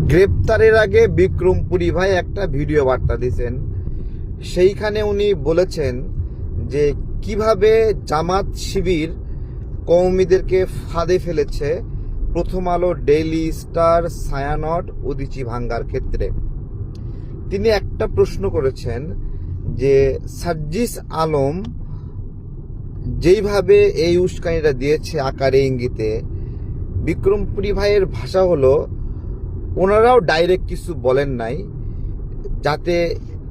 গ্রেপ্তারের আগে বিক্রমপুরী ভাই একটা ভিডিও বার্তা দিয়েছেন। সেইখানে উনি বলেছেন যে কিভাবে জামাত শিবির কওমিদেরকে ফাঁদে ফেলেছে প্রথম আলো, ডেইলি স্টার, ছায়ানট, উদীচী ভাঙ্গার ক্ষেত্রে। তিনি একটা প্রশ্ন করেছেন যে সার্জিস আলম যেইভাবে এই উস্কানিটা দিয়েছে আকারে ইঙ্গিতে, বিক্রমপুরী ভাইয়ের ভাষা হলো ওনারাও ডাইরেক্ট কিছু বলেন নাই যাতে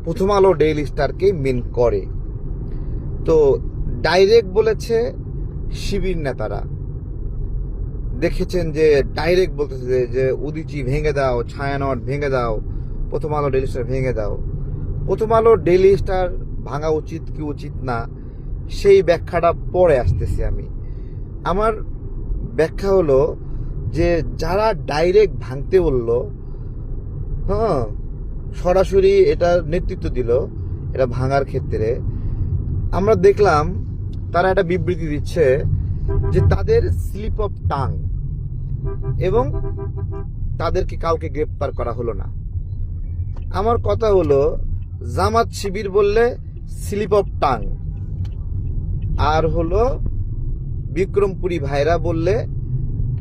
প্রথম আলো, ডেইলি স্টারকে মিন করে। তো ডাইরেক্ট বলেছে শিবির নেতারা, দেখেছেন যে ডাইরেক্ট বলতেছে যে উদীচী ভেঙে দাও, ছায়ানট ভেঙে দাও, প্রথম আলো, ডেইলি স্টার ভেঙে দাও। প্রথম আলো, ডেইলি স্টার ভাঙা উচিত কি উচিত না সেই ব্যাখ্যাটা পরে আসতেছি আমি। আমার ব্যাখ্যা হলো যে যারা ডাইরেক্ট ভাঙতে বললো, সরাসরি এটা নেতৃত্ব দিল এটা ভাঙার ক্ষেত্রে, আমরা দেখলাম তারা একটা বিবৃতি দিচ্ছে যে তাদের স্লিপ অফ টাং, এবং তাদেরকে কাউকে গ্রেপ্তার করা হলো না। আমার কথা হলো জামাত শিবির বললে স্লিপ অফ টাং, আর হলো বিক্রমপুরী ভাইরা বললে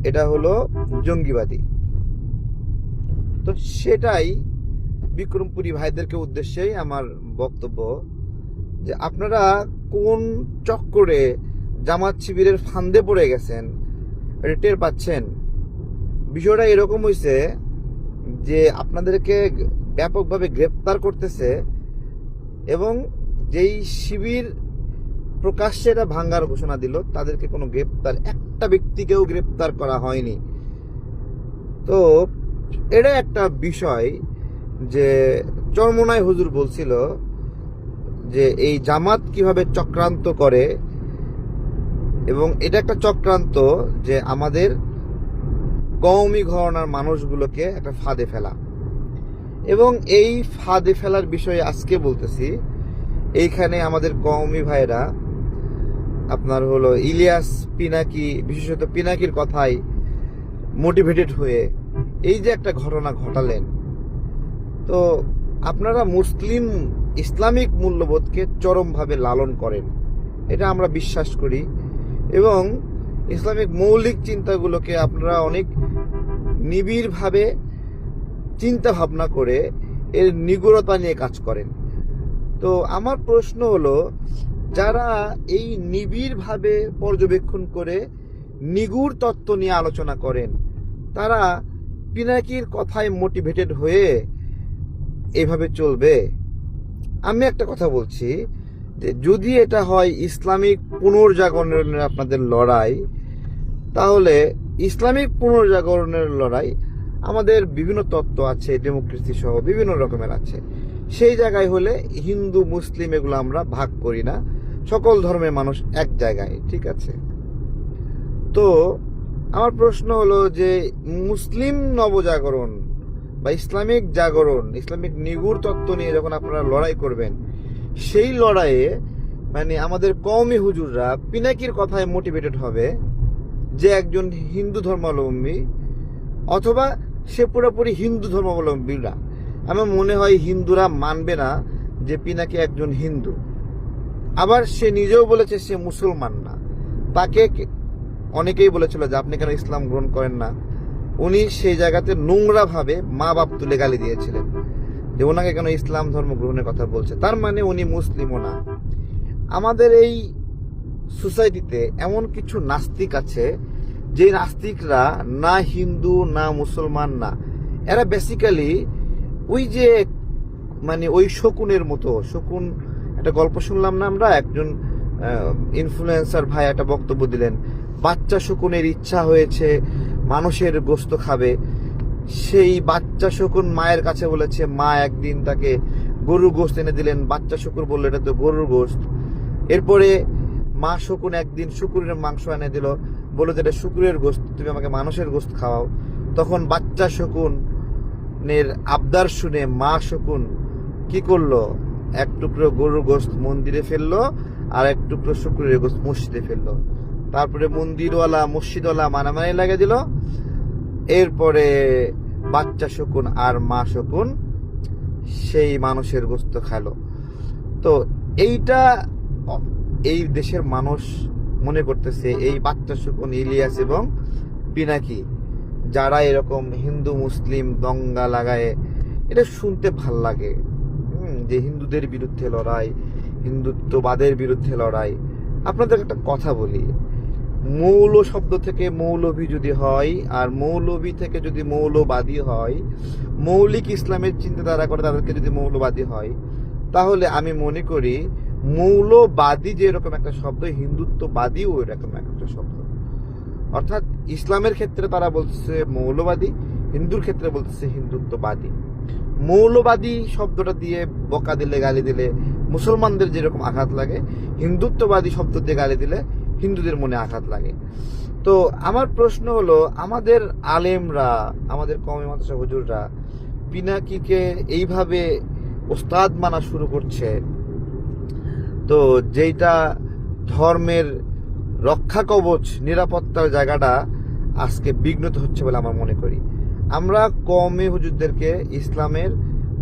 এটা হলো জঙ্গিবাদী। তো সেটাই বিক্রমপুরী ভাইদেরকে উদ্দেশ্যেই আমার বক্তব্য যে আপনারা কোন চক্করে জামাত শিবিরের ফান্দে পড়ে গেছেন এটা টের পাচ্ছেন। বিষয়টা এরকম হয়েছে যে আপনাদেরকে ব্যাপকভাবে গ্রেপ্তার করতেছে, এবং যেই শিবির প্রকাশ্যে এটা ভাঙ্গার ঘোষণা দিল তাদেরকে কোনো গ্রেপ্তার, একটা ব্যক্তিকেও গ্রেপ্তার করা হয়নি। তো এটা একটা বিষয় যে চরমোনাই হুজুর বলছিল যে এই জামাত কিভাবে চক্রান্ত করে, এবং এটা একটা চক্রান্ত যে আমাদের কওমি ঘরানার মানুষগুলোকে একটা ফাঁদে ফেলা। এবং এই ফাঁদে ফেলার বিষয়ে আজকে বলতেছি, এইখানে আমাদের কওমি ভাইরা আপনার হলো ইলিয়াস পিনাকি, বিশেষত পিনাকির কথায় মোটিভেটেড হয়ে এই যে একটা ঘটনা ঘটালেন, তো আপনারা মুসলিম ইসলামিক মূল্যবোধকে চরমভাবে লালন করেন, এটা আমরা বিশ্বাস করি, এবং ইসলামিক মৌলিক চিন্তাগুলোকে আপনারা অনেক নিবিড়ভাবে চিন্তা ভাবনা করে এর নিগূঢ়তা নিয়ে কাজ করেন। তো আমার প্রশ্ন হলো, যারা এই নিবিড়ভাবে পর্যবেক্ষণ করে নিগূঢ় তত্ত্ব নিয়ে আলোচনা করেন, তারা পিনাকির কথায় মোটিভেটেড হয়ে এভাবে চলবে? আমি একটা কথা বলছি যে যদি এটা হয় ইসলামিক পুনর্জাগরণের আপনাদের লড়াই, তাহলে ইসলামিক পুনর্জাগরণের লড়াই আমাদের বিভিন্ন তত্ত্ব আছে, ডেমোক্রেসি সহ বিভিন্ন রকমের আছে, সেই জায়গায় হলে হিন্দু মুসলিম এগুলো আমরা ভাগ করি না, সকল ধর্মের মানুষ এক জায়গায়, ঠিক আছে? তো আমার প্রশ্ন হলো যে মুসলিম নবজাগরণ বা ইসলামিক জাগরণ, ইসলামিক নিগূঢ় তত্ত্ব নিয়ে যখন আপনারা লড়াই করবেন, সেই লড়াইয়ে মানে আমাদের কওমি হুজুররা পিনাকির কথায় মোটিভেটেড হবে যে একজন হিন্দু ধর্মাবলম্বী, অথবা সে পুরোপুরি হিন্দু ধর্মাবলম্বীরা, আমার মনে হয় হিন্দুরা মানবে না যে পিনাকি একজন হিন্দু। আবার সে নিজেও বলেছে সে মুসলমান না, তাকে অনেকেই বলেছিল যে আপনি কেন ইসলাম গ্রহণ করেন না। উনি সেই জায়গাতে নোংরা ভাবে মা বাপ তুলে গালি দিয়েছিলেন যে ওনাকে কেন ইসলাম ধর্ম গ্রহণের কথা বলছে, তার মানে উনি মুসলিমও না। আমাদের এই সোসাইটিতে এমন কিছু নাস্তিক আছে যে নাস্তিকরা না হিন্দু না মুসলমান না, এরা বেসিক্যালি ওই যে মানে ওই শকুনের মতো। শকুন, একটা গল্প শুনলাম না আমরা, একজন ইনফ্লুয়েন্সার ভাই একটা বক্তব্য দিলেন, বাচ্চা শকুনের ইচ্ছা হয়েছে মানুষের গোস্ত খাবে। সেই বাচ্চা শকুন মায়ের কাছে বলেছে, মা একদিন তাকে গরুর গোস্ত এনে দিলেন, বাচ্চা শকুর বললো এটা তো গরুর গোস্ত। এরপরে মা শকুন একদিন শুকুরের মাংস এনে দিল, বললো যে এটা শুকুরের গোস্ত, তুমি আমাকে মানুষের গোস্ত খাওয়াও। তখন বাচ্চা শকুনের আবদার শুনে মা শকুন কি করলো, এক টুকরো গরুর গোস্ত মন্দিরে ফেললো, আর এক টুকরো শুকুরের গোস্ত মসজিদে ফেললো। তারপরে মন্দিরওয়ালা মসজিদওয়ালা মারামারি লাগিয়ে দিল। এরপরে বাচ্চা শকুন আর মা শকুন সেই মানুষের গোস্ত খালো। তো এইটা এই দেশের মানুষ মনে করতেছে এই বাচ্চা শকুন ইলিয়াস এবং পিনাকি, যারা এরকম হিন্দু মুসলিম দঙ্গা লাগায়, এটা শুনতে ভাল লাগে যে হিন্দুদের বিরুদ্ধে লড়াই, হিন্দুত্ববাদের বিরুদ্ধে লড়াই। আপনাদের একটা কথা বলি, মৌল শব্দ থেকে মৌলভী যদি হয়, আর মৌলভী থেকে যদি মৌলবাদী হয়, মৌলিক ইসলামের চিন্তাধারা করে তাদেরকে যদি মৌলবাদী হয়, তাহলে আমি মনে করি মৌলবাদী যে এরকম একটা শব্দ, হিন্দুত্ববাদীও ওই রকম একটা শব্দ। অর্থাৎ ইসলামের ক্ষেত্রে তারা বলছে মৌলবাদী, হিন্দুর ক্ষেত্রে বলতেছে হিন্দুত্ববাদী। মৌলবাদী শব্দটা দিয়ে বকা দিলে, গালি দিলে মুসলমানদের যেরকম আঘাত লাগে, হিন্দুত্ববাদী শব্দ দিয়ে গালি দিলে হিন্দুদের মনে আঘাত লাগে। তো আমার প্রশ্ন হলো, আমাদের আলেমরা, আমাদের কওমি মাদ্রাসা হুজুররা পিনাকিকে এইভাবে ওস্তাদ মানা শুরু করছে, তো যেটা ধর্মের রক্ষা কবচ, নিরাপত্তার জায়গাটা আজকে বিঘ্নিত হচ্ছে বলে আমার মনে করি। আমরা কওমি হুজুরদেরকে ইসলামের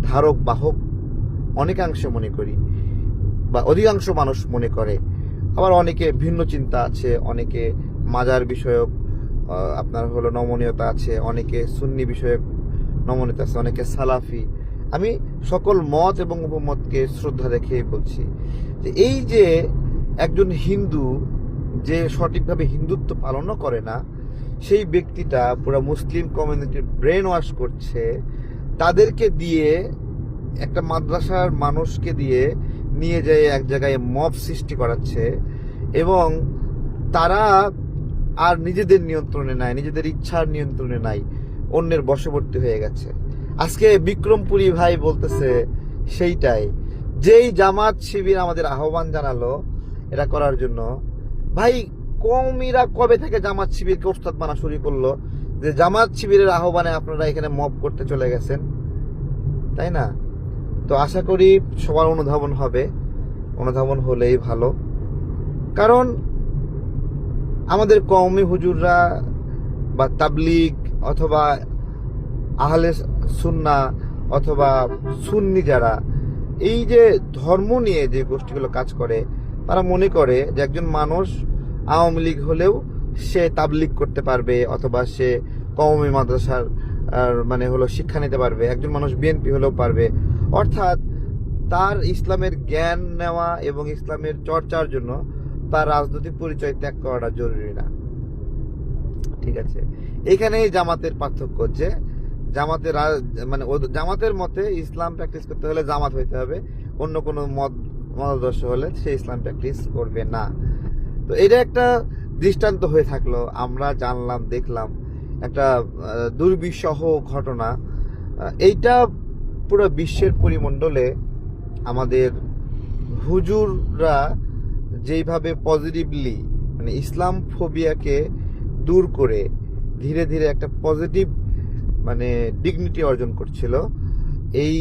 ধারক বাহক অনেকাংশে মনে করি, বা অধিকাংশ মানুষ মনে করে। আবার অনেকে ভিন্ন চিন্তা আছে, অনেকে মাজার বিষয়ক আপনার হলো নমনীয়তা আছে, অনেকে সুন্নি বিষয়ক নমনীয়তা আছে, অনেকে সালাফি। আমি সকল মত এবং উপমতকে শ্রদ্ধা রেখে বলছি যে এই যে একজন হিন্দু যে সঠিকভাবে হিন্দুত্ব পালনও করে না, সেই ব্যক্তিটা পুরো মুসলিম কমিউনিটির ব্রেন ওয়াশ করছে, তাদেরকে দিয়ে একটা মাদ্রাসার মানুষকে দিয়ে নিয়ে যায় এক জায়গায় মব সৃষ্টি করাচ্ছে, এবং তারা আর নিজেদের নিয়ন্ত্রণে নাই, নিজেদের ইচ্ছার নিয়ন্ত্রণে নাই, অন্যের বশবর্তী হয়ে গেছে। আজকে বিক্রমপুরী ভাই বলতেছে সেইটাই, যেই জামাত শিবির আমাদের আহ্বান জানালো এটা করার জন্য, ভাই কওমিরা কবে থেকে জামাত শিবিরকে ওস্তাদ মানা শুরু করলো যে জামাত শিবিরের আহ্বানে আপনারা এখানে মব করতে চলে গেছেন, তাই না? তো আশা করি সবার অনুধাবন হবে, অনুধাবন হলেই ভালো। কারণ আমাদের কওমি হুজুররা বা তাবলিগ অথবা আহলে সুন্নাহ অথবা সুন্নি যারা এই যে ধর্ম নিয়ে যে গোষ্ঠীগুলো কাজ করে, তারা মনে করে যে একজন মানুষ আওয়ামী লীগ হলেও সে তাবলিগ করতে পারবে, অথবা সে কওমি মাদ্রাসার মানে হলো শিক্ষা নিতে পারবে, একজন মানুষ বিএনপি হলেও পারবে। অর্থাৎ তার ইসলামের জ্ঞান নেওয়া এবং ইসলামের চর্চার জন্য তার রাজনৈতিক পরিচয় ত্যাগ করাটা জরুরি না। ঠিক আছে, এখানেই জামাতের পার্থক্য, যে জামাতের মানে জামাতের মতে ইসলাম প্র্যাকটিস করতে হলে জামাত হইতে হবে, অন্য কোনো মতাদর্শ হলে সে ইসলাম প্র্যাকটিস করবে না। তো এটা একটা দৃষ্টান্ত হয়ে থাকলো, আমরা জানলাম, দেখলাম একটা দুর্বিষহ ঘটনা। এইটা পুরো বিশ্বের পরিমণ্ডলে আমাদের হুজুররা যেইভাবে পজিটিভলি মানে ইসলাম ফোবিয়াকে দূর করে ধীরে ধীরে একটা পজিটিভ মানে ডিগনিটি অর্জন করছিল, এই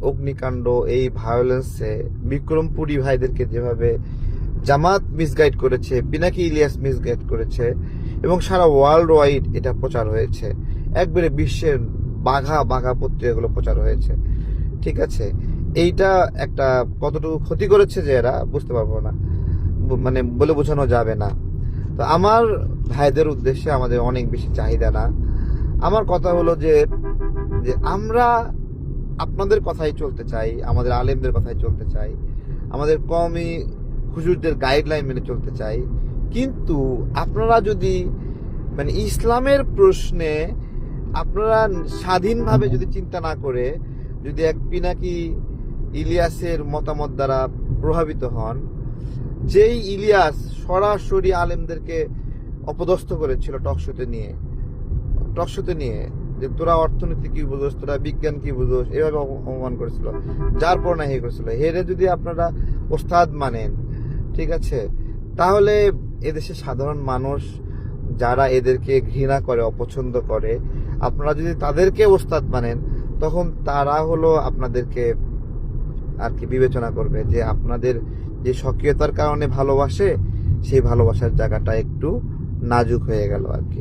অগ্নিকাণ্ড, এই ভায়োলেন্সে বিক্রমপুরী ভাইদেরকে যেভাবে জামাত মিসগাইড করেছে, পিনাকি ইলিয়াস মিসগাইড করেছে, এবং সারা ওয়ার্ল্ড ওয়াইড এটা প্রচার হয়েছে, একবারে বিশ্বের বাঘা বাঘা পত্রিকাগুলো প্রচার হয়েছে। ঠিক আছে, এইটা একটা কতটুকু ক্ষতি করেছে যে এরা বুঝতে পারবো না, মানে বলে বোঝানো যাবে না। তো আমার ভাইদের উদ্দেশ্যে আমাদের অনেক বেশি চাহিদা না, আমার কথা হলো যে আমরা আপনাদের কথাই চলতে চাই, আমাদের আলেমদের কথাই চলতে চাই, আমাদের কওমি হুজুরদের গাইডলাইন মেনে চলতে চাই। কিন্তু আপনারা যদি মানে ইসলামের প্রশ্নে আপনারা স্বাধীনভাবে যদি চিন্তা না করে যদি এক পিনাকি ইলিয়াসের মতামত দ্বারা প্রভাবিত হন, যেই ইলিয়াস সরাসরি আলেমদেরকে অপদস্থ করেছিল টকশোতে নিয়ে যে তোরা অর্থনীতি কি বুঝোস, তোরা বিজ্ঞান কি বুঝোস, এভাবে অপমান করেছিল, যার পর না হে করেছিল, হেরে যদি আপনারা ওস্তাদ মানেন, ঠিক আছে, তাহলে এদেশের সাধারণ মানুষ যারা এদেরকে ঘৃণা করে, অপছন্দ করে, আপনারা যদি তাদেরকে ওস্তাদ মানেন, তখন তারা হলো আপনাদেরকে আর কি বিবেচনা করবে যে আপনাদের যে সক্রিয়তার কারণে ভালোবাসে, সেই ভালোবাসার জায়গাটা একটু নাজুক হয়ে গেল আর কি।